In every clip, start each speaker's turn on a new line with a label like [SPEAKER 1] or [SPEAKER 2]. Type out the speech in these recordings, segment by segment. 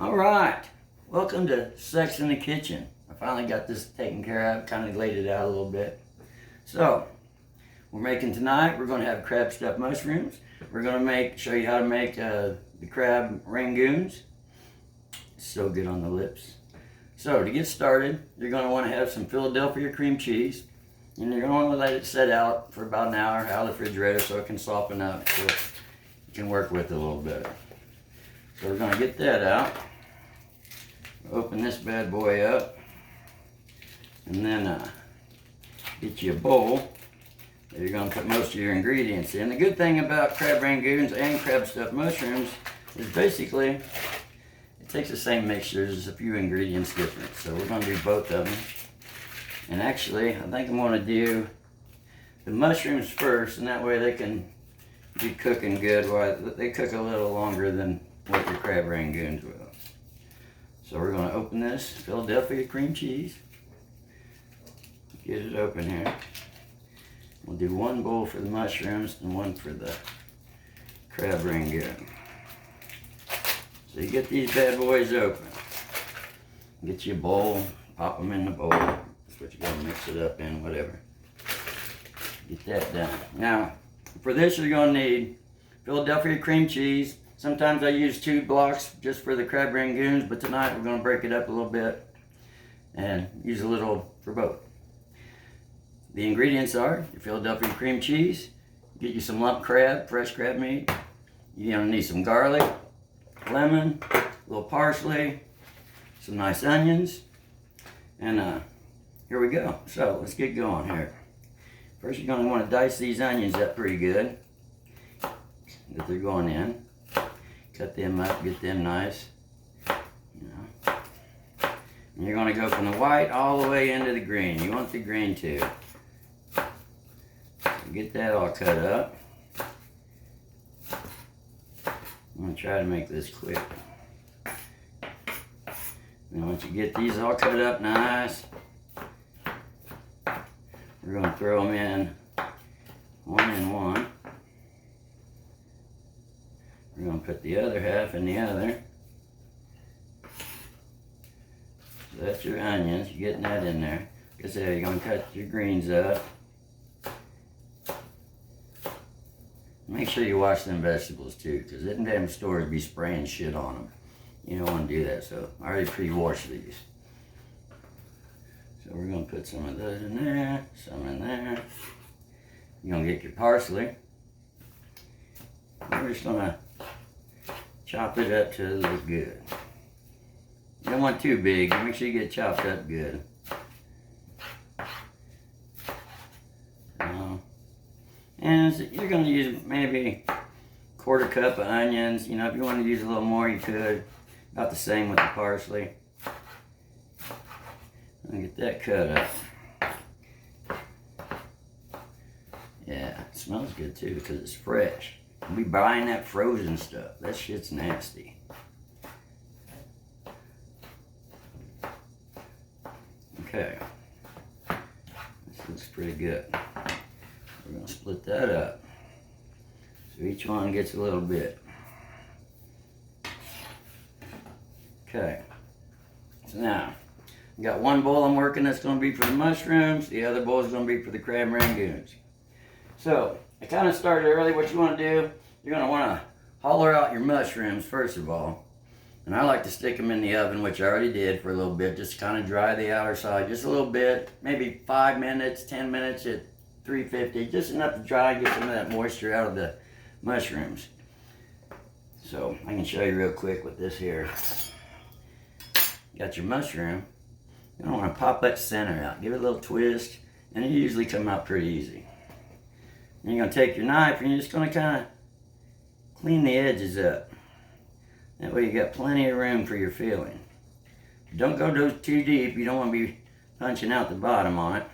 [SPEAKER 1] All right, welcome to Sex in the Kitchen. I finally got this taken care of, kind of laid it out a little bit. So, we're making tonight, we're going to have crab stuffed mushrooms. We're going to show you how to make the crab rangoons. So good on the lips. So, to get started, you're going to want to have some Philadelphia cream cheese. And you're going to want to let it set out for about an hour out of the refrigerator so it can soften up, so you can work with it a little better. So we're going to get that out. Open this bad boy up. And then get you a bowl that you're going to put most of your ingredients in. The good thing about crab rangoons and crab stuffed mushrooms is basically it takes the same mixture, just a few ingredients different. So we're going to do both of them. And actually, I think I'm going to do the mushrooms first, and that way they can be cooking good. While they cook a little longer than what your crab rangoons will. So we're going to open this Philadelphia cream cheese. Get it open here. We'll do one bowl for the mushrooms and one for the crab rangoon. So you get these bad boys open. Get you a bowl, pop them in the bowl. That's what you're going to mix it up in, whatever. Get that done. Now, for this you're going to need Philadelphia cream cheese. Sometimes I use 2 blocks just for the crab rangoons, but tonight we're going to break it up a little bit and use a little for both. The ingredients are your Philadelphia cream cheese, get you some lump crab, fresh crab meat. You're going to need some garlic, lemon, a little parsley, some nice onions, and here we go. So let's get going here. First you're going to want to dice these onions up pretty good, that they're going in. Cut them up, get them nice. And you're going to go from the white all the way into the green. You want the green too. So get that all cut up. I'm going to try to make this quick. And once you get these all cut up nice, we're going to throw them in one and one. We're going to put the other half in the other. So that's your onions. You're getting that in there. Like I said, you're going to cut your greens up. Make sure you wash them vegetables too, because them damn stores be spraying shit on them. You don't want to do that, so I already pre-washed these. So we're going to put some of those in there, some in there. You're going to get your parsley. We're just going to chop it up till it looks good. You don't want too big. Make sure you get it chopped up good. And you're going to use maybe 1/4 cup of onions. You know, if you want to use a little more, you could. About the same with the parsley. I'll get that cut up. Yeah, it smells good too because it's fresh. I'll be buying that frozen stuff. That shit's nasty. Okay. This looks pretty good. We're going to split that up. So each one gets a little bit. Okay. So now, I got one bowl I'm working that's going to be for the mushrooms. The other bowl is going to be for the crab rangoons. So, I kind of started early. What you want to do, you're going to want to holler out your mushrooms first of all. And I like to stick them in the oven, which I already did for a little bit, just to kind of dry the outer side just a little bit. Maybe 5 minutes, 10 minutes at 350, just enough to dry and get some of that moisture out of the mushrooms. So, I can show you real quick with this here. Got your mushroom. You don't want to pop that center out. Give it a little twist, and it usually come out pretty easy. Then you're going to take your knife and you're just going to kind of clean the edges up. That way you got plenty of room for your filling. Don't go too deep. You don't want to be punching out the bottom on it.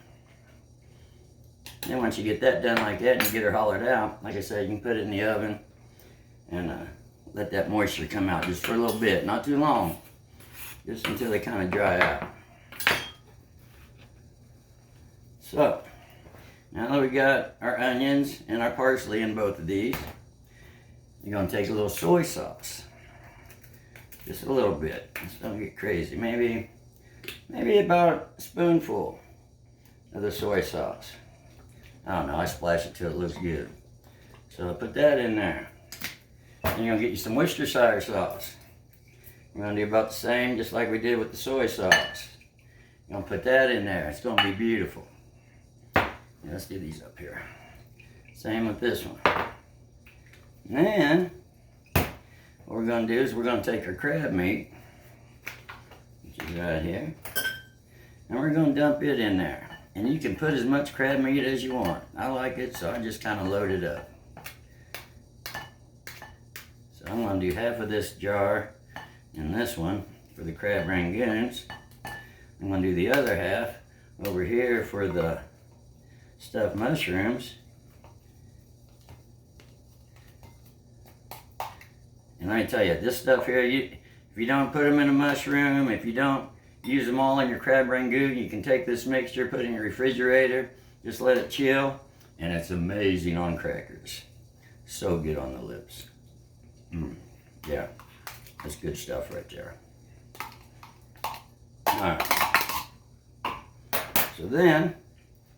[SPEAKER 1] Then once you get that done like that and you get her hollowed out, like I said, you can put it in the oven and let that moisture come out just for a little bit. Not too long. Just until they kind of dry out. So, now that we got our onions and our parsley in both of these, you're going to take a little soy sauce. Just a little bit. Let's don't get crazy. Maybe about a spoonful of the soy sauce. I don't know, I splash it till it looks good. So I put that in there. And you're gonna get you some Worcestershire sauce. We're gonna do about the same, just like we did with the soy sauce. You're gonna put that in there. It's gonna be beautiful. Yeah, let's do these up here. Same with this one. And then, what we're gonna do is we're gonna take our crab meat, which is right here, and we're gonna dump it in there. And you can put as much crab meat as you want. I like it, so I just kind of load it up. So I'm gonna do half of this jar in this one for the crab rangoons. I'm gonna do the other half over here for the stuffed mushrooms. And I tell you, this stuff here, if you don't put them in a mushroom, if you don't use them all in your crab rangoon, you can take this mixture, put it in your refrigerator, just let it chill, and it's amazing on crackers. So good on the lips. Yeah, that's good stuff right there. Alright. So then,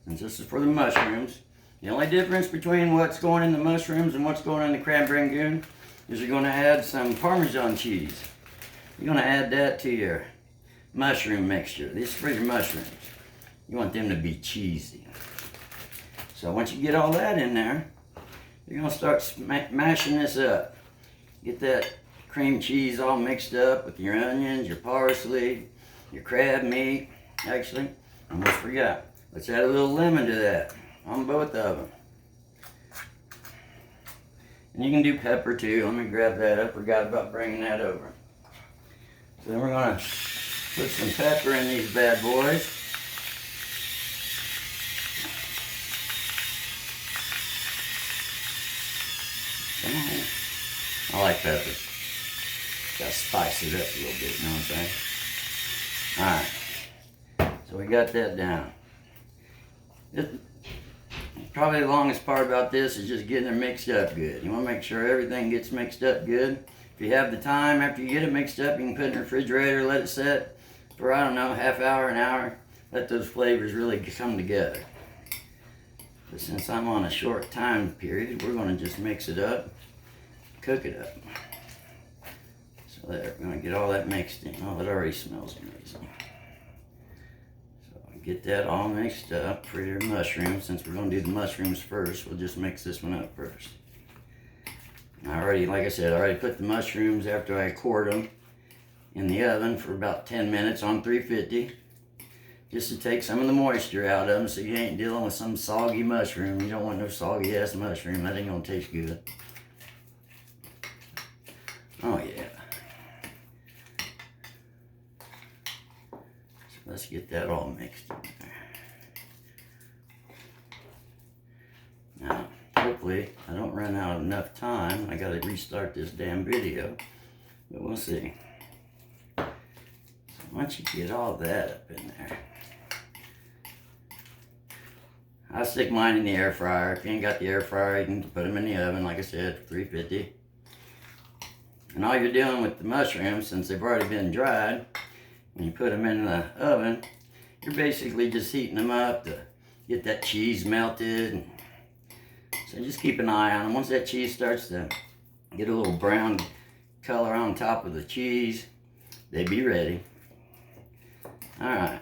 [SPEAKER 1] since this is for the mushrooms, the only difference between what's going in the mushrooms and what's going in the crab rangoon is you're going to add some Parmesan cheese. You're going to add that to your mushroom mixture. This is for your mushrooms. You want them to be cheesy. So once you get all that in there, you're going to start mashing this up. Get that cream cheese all mixed up with your onions, your parsley, your crab meat. Actually, I almost forgot. Let's add a little lemon to that on both of them. And you can do pepper too. Let me grab that up. Forgot about bringing that over. So then we're going to put some pepper in these bad boys. I like pepper. Gotta spice it up a little bit, you know what I'm saying? Alright. So we got that down. Probably the longest part about this is just getting it mixed up good. You want to make sure everything gets mixed up good. If you have the time after you get it mixed up, you can put it in the refrigerator, let it set for, I don't know, half hour, an hour. Let those flavors really come together. But since I'm on a short time period, we're going to just mix it up, cook it up. So there, we're going to get all that mixed in. Oh, it already smells amazing. Get that all mixed up for your mushrooms. Since we're going to do the mushrooms first, we'll just mix this one up first. And I already, like I said, I already put the mushrooms after I cored them in the oven for about 10 minutes on 350. Just to take some of the moisture out of them so you ain't dealing with some soggy mushroom. You don't want no soggy ass mushroom. That ain't going to taste good. Oh yeah. Let's get that all mixed in there. Now, hopefully, I don't run out of enough time. I gotta restart this damn video, but we'll see. So once you get all that up in there, I stick mine in the air fryer. If you ain't got the air fryer, you can put them in the oven, like I said, 350. And all you're doing with the mushrooms, since they've already been dried, when you put them in the oven, you're basically just heating them up to get that cheese melted. So just keep an eye on them. Once that cheese starts to get a little brown color on top of the cheese, they be ready. Alright.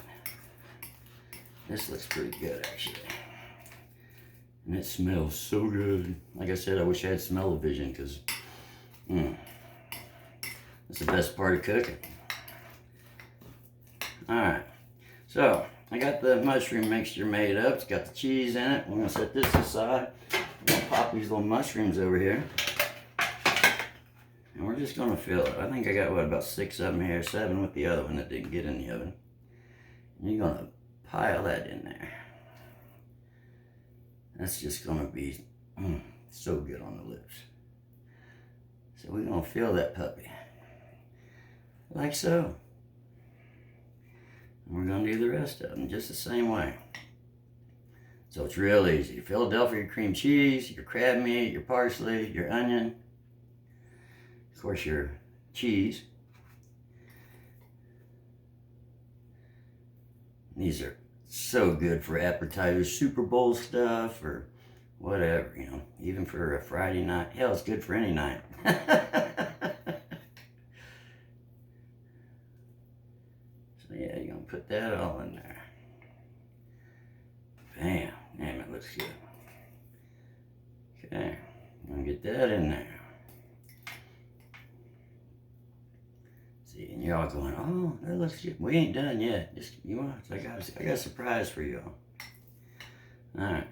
[SPEAKER 1] This looks pretty good actually. And it smells so good. Like I said, I wish I had smell-o-vision because that's the best part of cooking. Alright, so I got the mushroom mixture made up. It's got the cheese in it. We're going to set this aside. I'm going to pop these little mushrooms over here. And we're just going to fill it. I think I got, what, about 6 of them here. 7 with the other one that didn't get in the oven. And you're going to pile that in there. That's just going to be so good on the lips. So we're going to fill that puppy. Like so. And we're going to do the rest of them just the same way. So it's real easy. Philadelphia cream cheese, your crab meat, your parsley, your onion, of course your cheese, These are so good for appetizers, Super Bowl stuff, or whatever, you know, even for a Friday night. Hell, it's good for any night. So yeah, you're gonna put that all in there. Bam. Damn, it looks good. Okay, I'm gonna get that in there. See, and you're all going, oh, that looks good. We ain't done yet. Just you watch. I got a surprise for you all. All right.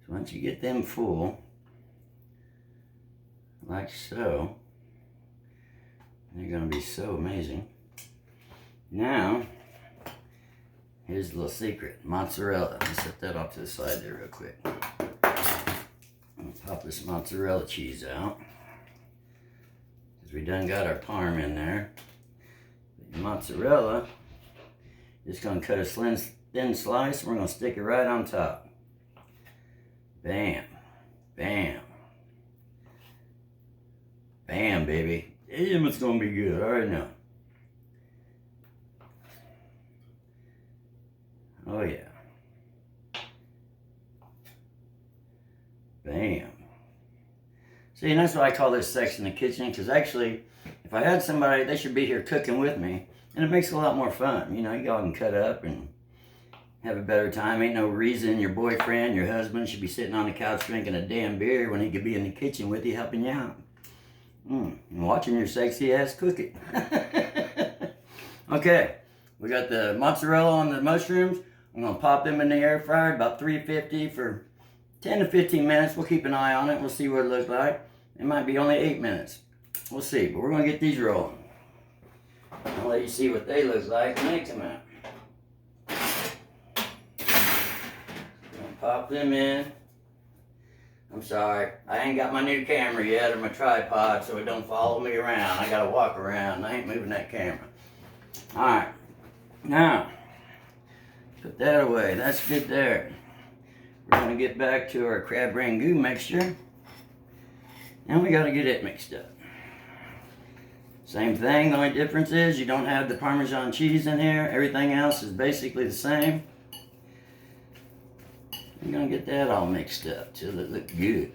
[SPEAKER 1] So once you get them full, like so, they're gonna be so amazing. Now, here's a little secret, mozzarella. Let me set that off to the side there real quick. I'm gonna pop this mozzarella cheese out. Because we done got our parm in there. The mozzarella, just gonna cut a thin slice, and we're gonna stick it right on top. Bam, bam, bam, baby. Damn, it's gonna be good, I already know. Oh yeah. Bam. See, and that's why I call this section the kitchen, because actually, if I had somebody, they should be here cooking with me, and it makes it a lot more fun. You know, you all can cut up and have a better time. Ain't no reason your boyfriend, your husband should be sitting on the couch drinking a damn beer when he could be in the kitchen with you helping you out. And watching your sexy ass cook it. Okay, we got the mozzarella on the mushrooms. I'm gonna pop them in the air fryer about 350 for 10 to 15 minutes. We'll keep an eye on it. We'll see what it looks like. It might be only 8 minutes. We'll see, but we're gonna get these rolling. I'll let you see what they look like when they come out. Gonna pop them in. I'm sorry, I ain't got my new camera yet or my tripod, so it don't follow me around. I gotta walk around. I ain't moving that camera. All right, now put that away. That's good there. We're gonna get back to our crab rangoon mixture, and we gotta get it mixed up. Same thing. The only difference is you don't have the Parmesan cheese in here. Everything else is basically the same. You're gonna get that all mixed up till it looks good.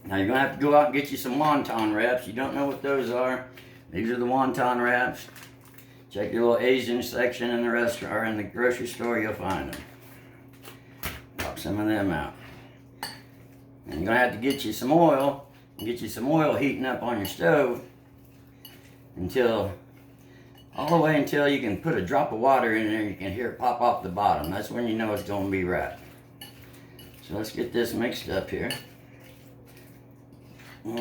[SPEAKER 1] Now you're gonna have to go out and get you some wonton wraps. You don't know what those are. These are the wonton wraps. Check your little Asian section in the restaurant or in the grocery store, you'll find them. Pop some of them out. And you're gonna have to get you some oil, and get you some oil heating up on your stove until all the way until you can put a drop of water in there and you can hear it pop off the bottom. That's when you know it's going to be right. So let's get this mixed up here. I'm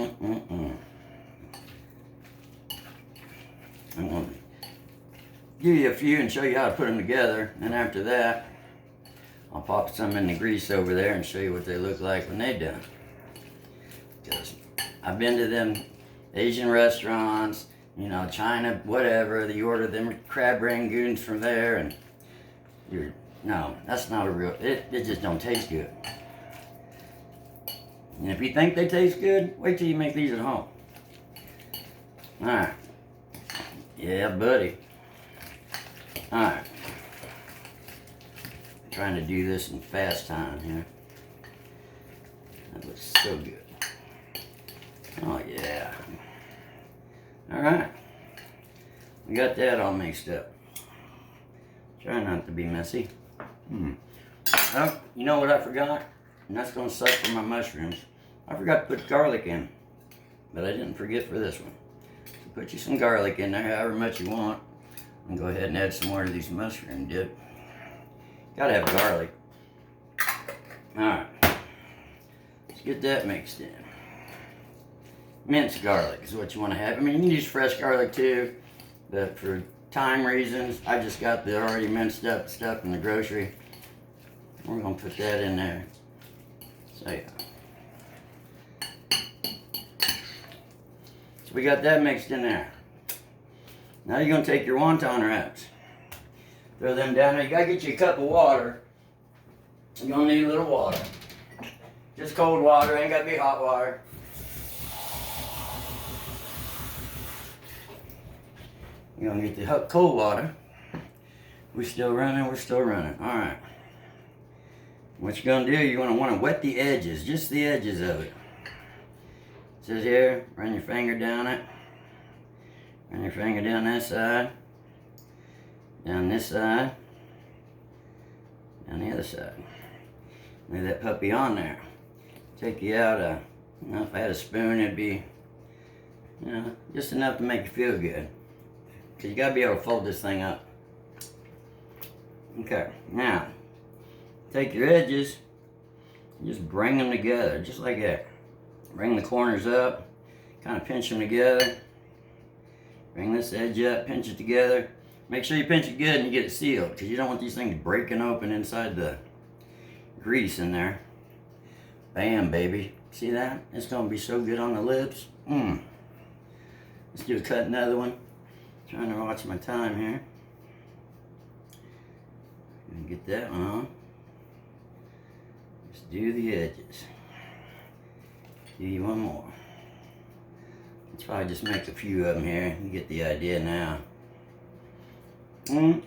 [SPEAKER 1] going to give you a few and show you how to put them together. And after that, I'll pop some in the grease over there and show you what they look like when they're done. Because I've been to them Asian restaurants, you know, China, whatever, you order them crab rangoons from there, and no, that's not a real, it just don't taste good. And if you think they taste good, wait till you make these at home. Alright. Yeah, buddy. Alright. Trying to do this in fast time here. That looks so good. Oh, yeah. Alright, we got that all mixed up. Try not to be messy. Oh, you know what I forgot? And that's going to suck for my mushrooms. I forgot to put garlic in, but I didn't forget for this one. So put you some garlic in there, however much you want. And go ahead and add some more to these mushroom dip. Gotta have garlic. Alright, let's get that mixed in. Minced garlic is what you want to have. I mean, you can use fresh garlic too, but for time reasons, I just got the already minced up stuff in the grocery. We're going to put that in there. So yeah. So we got that mixed in there. Now you're going to take your wonton wraps. Throw them down there. You got to get you a cup of water. You're going to need a little water. Just cold water, ain't got to be hot water. You're gonna get the cold water. We're still running, we're still running. All right. What you're gonna do, you're gonna wanna wet the edges, just the edges of it. It says here, run your finger down it. Run your finger down that side. Down this side. Down the other side. Lay that puppy on there. Take you out, if I had a spoon, it'd be, just enough to make you feel good. Because you gotta be able to fold this thing up. Okay, now, take your edges, and just bring them together, just like that. Bring the corners up, kind of pinch them together. Bring this edge up, pinch it together. Make sure you pinch it good and you get it sealed, because you don't want these things breaking open inside the grease in there. Bam, baby. See that? It's going to be so good on the lips. Let's cut another one. Trying to watch my time here. Get that one on. Just do the edges. Do you one more. Let's probably just make a few of them here. You get the idea now. Maybe.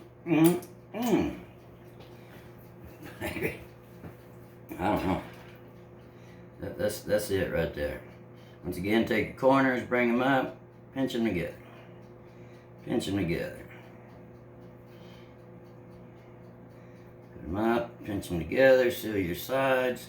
[SPEAKER 1] I don't know. That's it right there. Once again, take your corners, bring them up, pinch them together. Pinch them together. Put them up, pinch them together, seal your sides.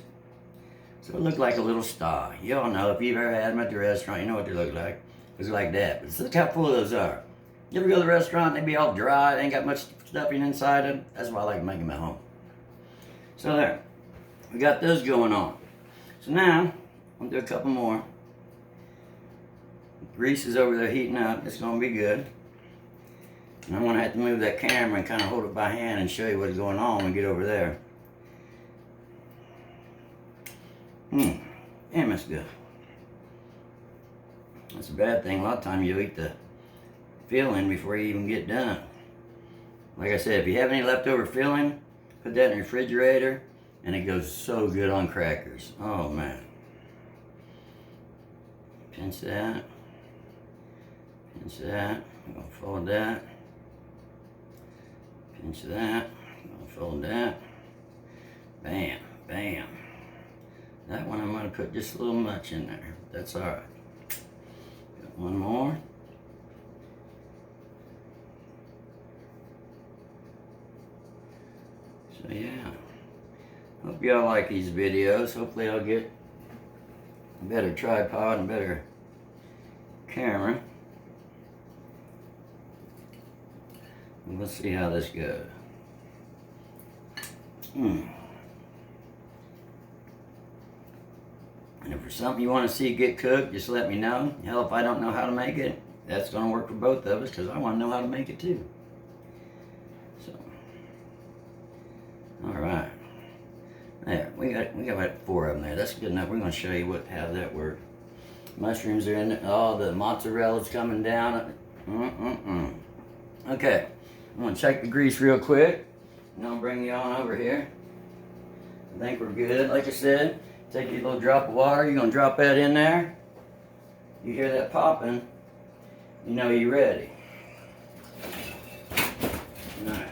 [SPEAKER 1] So it look like a little star. You all know, if you've ever had them at the restaurant, you know what they look like. It's like that. But look how full those are. You ever go to the restaurant, they be all dry, they ain't got much stuffing inside them. That's why I like to make them at home. So there, we got those going on. So now, I'll do a couple more. Grease is over there heating up. It's going to be good. And I'm going to have to move that camera and kind of hold it by hand and show you what's going on when we get over there. Damn, that's good. That's a bad thing. A lot of times you eat the filling before you even get done. Like I said, if you have any leftover filling, put that in the refrigerator, and it goes so good on crackers. Oh man. Pinch that. Pinch that. I'm going to fold that. Pinch that. I'm going to fold that. Bam. Bam. That one I'm going to put just a little much in there. That's alright. Got one more. So yeah. Hope y'all like these videos. Hopefully I'll get a better tripod and better camera. And let's see how this goes. And if there's something you want to see get cooked, just let me know. Hell, if I don't know how to make it, that's going to work for both of us, because I want to know how to make it too. So, all right. There, we got like 4 of them there. That's good enough. We're going to show you how that works. Mushrooms are in there. Oh, the mozzarella's coming down. Okay, I'm going to check the grease real quick, and I'll bring you on over here. I think we're good. Like I said, take your little drop of water. You're going to drop that in there. You hear that popping, you know you're ready. All right.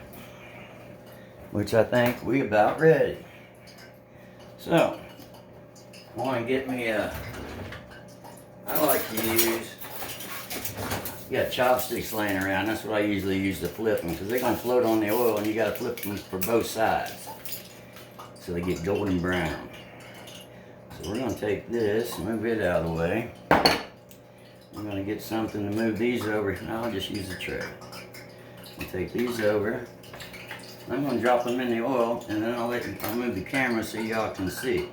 [SPEAKER 1] Which I think we about ready. So, I want to get me a, I like to use, you got chopsticks laying around. That's what I usually use to flip them, because they're going to float on the oil and you got to flip them for both sides so they get golden brown. So we're going to take this, move it out of the way. I'm going to get something to move these over. I'll just use the tray. I'll take these over. I'm going to drop them in the oil, and then I'll move the camera so y'all can see.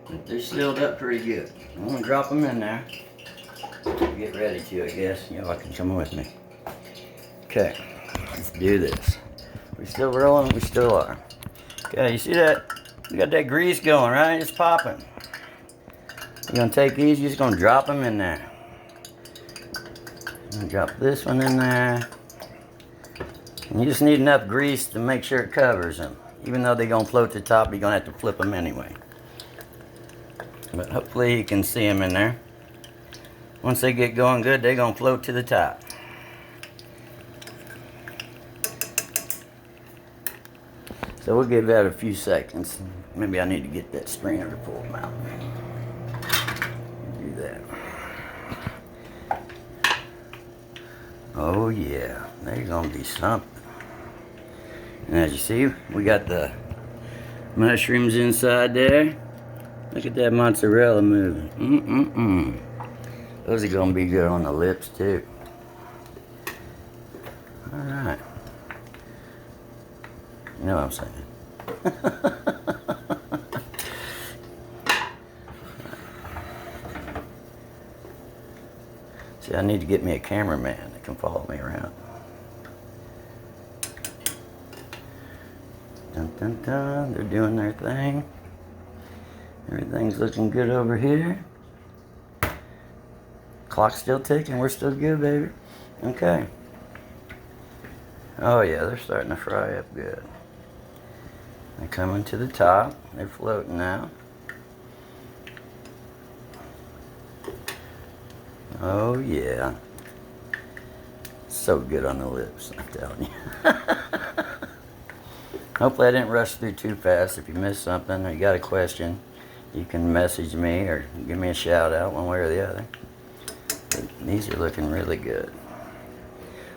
[SPEAKER 1] But they're sealed up pretty good. I'm going to drop them in there. Get ready to, I guess. Y'all can come with me. Okay, let's do this. We're still rolling, we still are. Okay, you see that? We got that grease going, right? It's popping. You're going to take these, you're just going to drop them in there. I'm going to drop this one in there. And you just need enough grease to make sure it covers them. Even though they're going to float to the top, you're going to have to flip them anyway. But hopefully you can see them in there. Once they get going good, they're going to float to the top. So we'll give that a few seconds. Maybe I need to get that strainer to pull them out. Do that. Oh yeah, they're gonna be something. And as you see, we got the mushrooms inside there. Look at that mozzarella moving. Those are gonna be good on the lips too. All right. You know what I'm saying? See, I need to get me a cameraman that can follow me around. Dun dun dun, they're doing their thing. Everything's looking good over here. Clock's still ticking, we're still good, baby. Okay. Oh yeah, they're starting to fry up good. They're coming to the top, they're floating now. Oh yeah. So good on the lips, I'm telling you. Hopefully I didn't rush through too fast. If you missed something or you got a question, you can message me or give me a shout out one way or the other. But these are looking really good.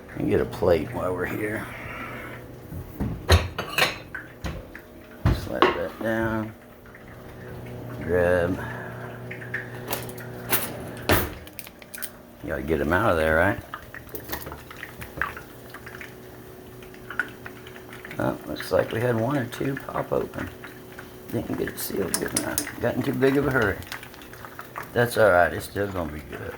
[SPEAKER 1] We can get a plate while we're here. Slap that down. Grab. You gotta get them out of there, right? Oh, looks like we had one or two pop open. Didn't get it sealed good enough. Got in too big of a hurry. That's alright, it's still gonna be good.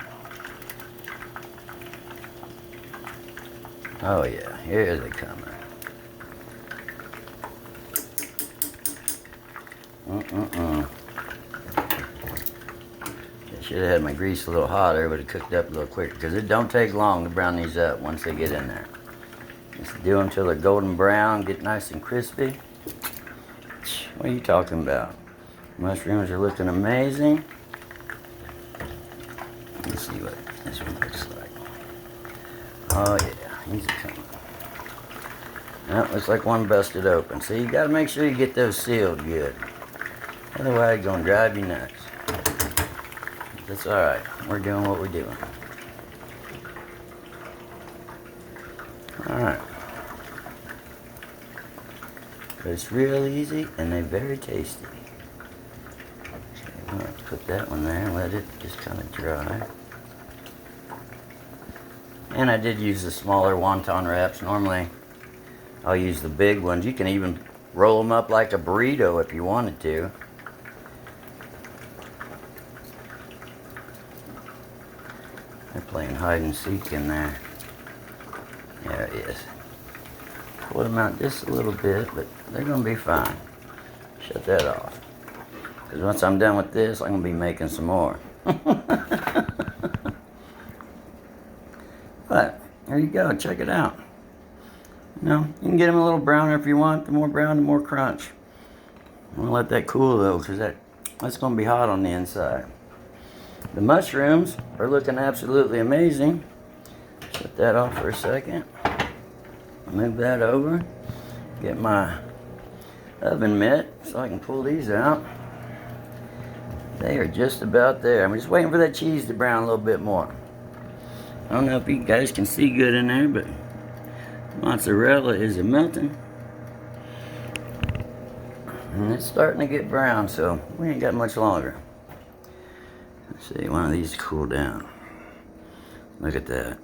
[SPEAKER 1] Oh yeah, here they come. I should have had my grease a little hotter, but it cooked up a little quicker because it don't take long to brown these up once they get in there. Just do them till they're golden brown, get nice and crispy. What are you talking about? Mushrooms are looking amazing. Let's see what this one looks like. Oh yeah, these are coming. That looks like one busted open. See, you gotta make sure you get those sealed good. Otherwise, it's gonna drive you nuts. That's alright. We're doing what we're doing. Alright. But it's real easy and they're very tasty. Okay, I'm going to put that one there and let it just kind of dry. And I did use the smaller wonton wraps. Normally I'll use the big ones. You can even roll them up like a burrito if you wanted to. They're playing hide and seek in there. There it is. Pull them out just a little bit, but they're going to be fine. Shut that off. Because once I'm done with this, I'm going to be making some more. But, there you go. Check it out. You know, you can get them a little browner if you want. The more brown, the more crunch. I'm going to let that cool, though, because that's going to be hot on the inside. The mushrooms are looking absolutely amazing. Shut that off for a second. Move that over. Get my oven mitt so I can pull these out. They are just about there. I'm just waiting for that cheese to brown a little bit more. I don't know if you guys can see good in there, but mozzarella is melting. And it's starting to get brown, so we ain't got much longer. Let's see, one of these to cool down. Look at that.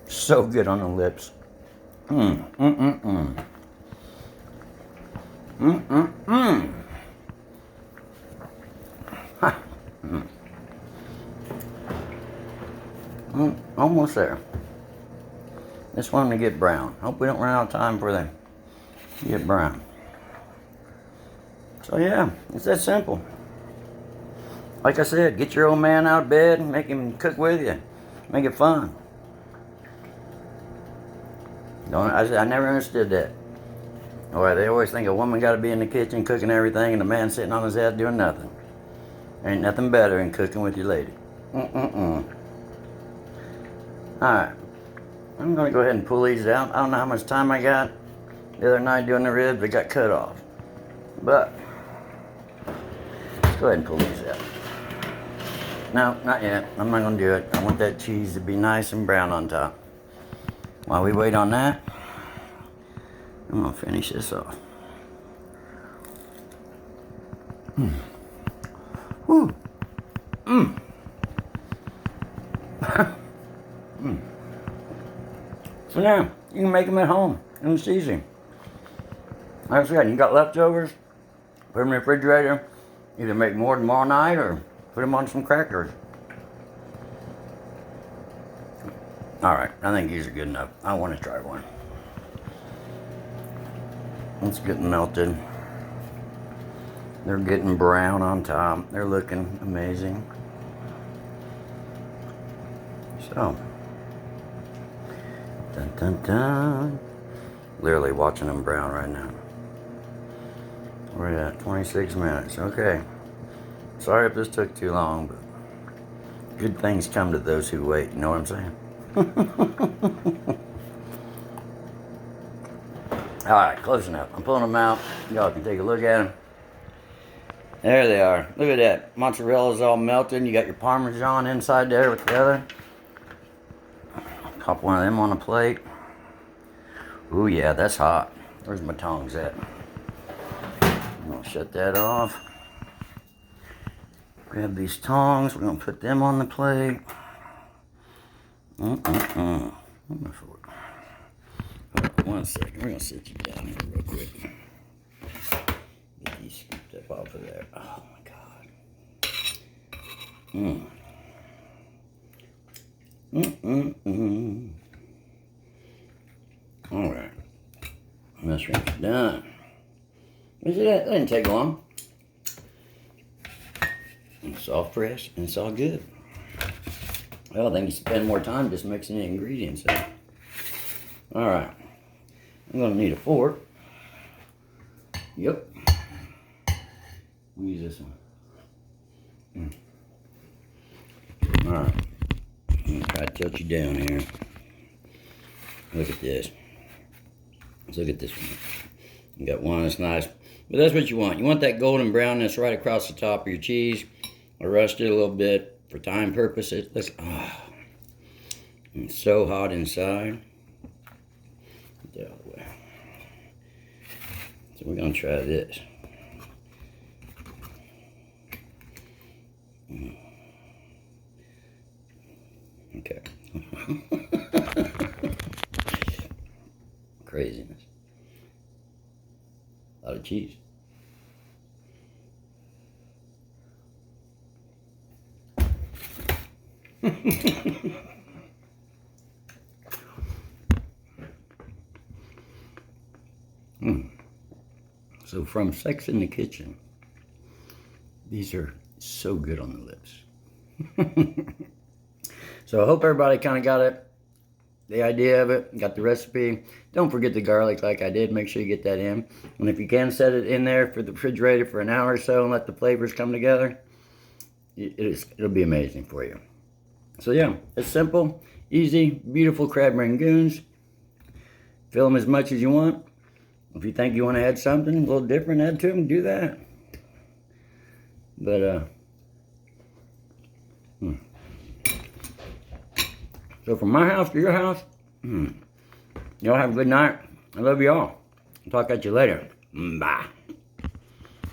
[SPEAKER 1] So good on the lips. Almost there. This one to get brown. Hope we don't run out of time for them to get brown. So yeah, it's that simple. Like I said, get your old man out of bed and make him cook with you. Make it fun. I never understood that. Or they always think a woman got to be in the kitchen cooking everything and the man sitting on his head doing nothing. Ain't nothing better than cooking with your lady. Alright. I'm going to go ahead and pull these out. I don't know how much time I got. The other night doing the ribs, they got cut off. But, let's go ahead and pull these out. No, not yet. I'm not going to do it. I want that cheese to be nice and brown on top. While we wait on that, I'm going to finish this off. Woo. So now, you can make them at home. And it's easy. Like I said, you got leftovers, put them in the refrigerator. Either make more tomorrow night or put them on some crackers. Alright, I think these are good enough. I want to try one. It's getting melted. They're getting brown on top. They're looking amazing. So, dun dun dun. Literally watching them brown right now. We're at 26 minutes. Okay. Sorry if this took too long, but good things come to those who wait. You know what I'm saying? Alright, close enough. I'm pulling them out. Y'all can take a look at them. There they are. Look at that. Mozzarella's all melted. You got your Parmesan inside there with the other. Pop one of them on a plate. Ooh, yeah, that's hot. Where's my tongs at? I'm going to shut that off. Grab these tongs. We're going to put them on the plate. Hold on 1 second. We're going to sit you down here real quick. Get these scooped up off of there. Oh, my God. Alright. This one's done. See that? That didn't take long. It's all fresh and it's all good. Well, then you spend more time just mixing the ingredients up. Alright. I'm going to need a fork. Yep. We'll use this one. Alright. I'm going to try to tilt you down here. Look at this. Let's look at this one. You got one that's nice. But that's what you want. You want that golden brownness right across the top of your cheese. I rushed it a little bit for time purposes. It's so hot inside. Get that out of the way. So we're going to try this. Okay. Craziness. A lot of cheese. So from Sex in the Kitchen, these are so good on the lips. So I hope everybody kind of got it, the idea of it, got the recipe. Don't forget the garlic like I did. Make sure you get that in. And if you can set it in there for the refrigerator for an hour or so and let the flavors come together, it'll be amazing for you. So yeah, it's simple, easy, beautiful crab rangoons. Fill them as much as you want. If you think you want to add something a little different, add to them, do that. But, so from my house to your house, y'all have a good night. I love you all. Talk at you later. Bye.